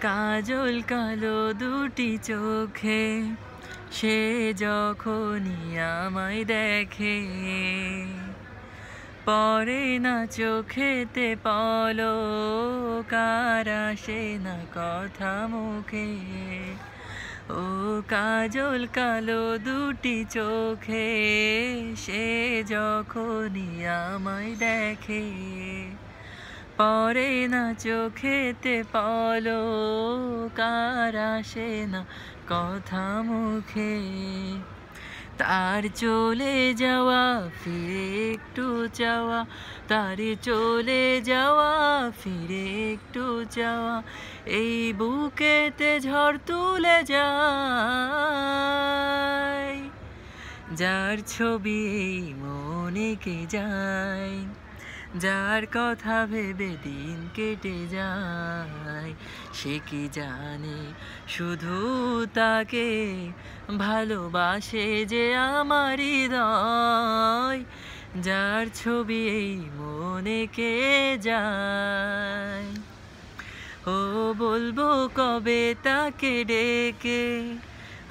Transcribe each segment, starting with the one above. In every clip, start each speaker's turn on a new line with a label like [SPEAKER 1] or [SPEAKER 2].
[SPEAKER 1] কাজল কালো দুটি চোখে সে যখনই আমায় দেখে, পরে না চোখেতে পলক, আর আসে না কথা মুখে। ও কাজল কালো দুটি চোখে সে যখনই আমায় দেখে, পরে না চোখেতে পলক, আর আসে না কথা মুখে। তার চলে যাওয়া ফিরে একটু চাওয়া, তার চলে যাওয়া ফিরে একটু চাওয়া, এই বুকেতে ঝড় তুলে যায়। যার ছবি এই মনে কে যায়, যার কথা ভেবে দিন কেটে যায়, সে কি জানে শুধু তাকে ভালোবাসে যে আমার হৃদয়। যার ছবি এই মনে কে যায়, ও বলবো কবে তাকে ডেকে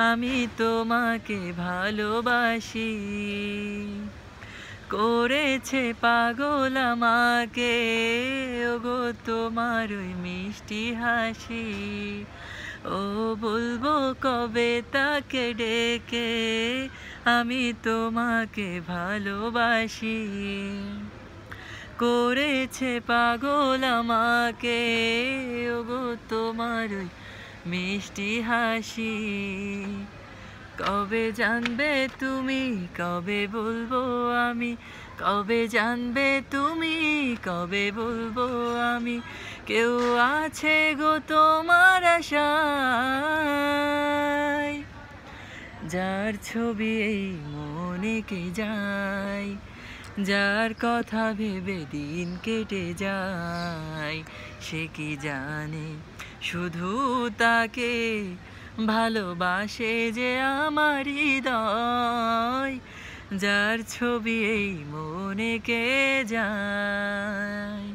[SPEAKER 1] আমি তোমাকে ভালোবাসি। করেছে পাগল আমাকে ওগো তোমার ওই মিষ্টি হাসি। ও বলবো কবে তাকে ডেকে আমি তোমাকে ভালোবাসি। করেছে পাগল আমাকে ওগো তোমার ওই মিষ্টি হাসি। কবে জানবে তুমি, কবে বলবো আমি, কবে জানবে তুমি, কবে বলবো আমি, কেউ আছে গো তোমার আশায়। যার ছবি এই মনে কে যায়, যার কথা ভেবে দিন কেটে যায়, সে কি জানে শুধু তাকে ভালোবাসে যে আমার হৃদয়। যার ছবি এই মনে কে যায়।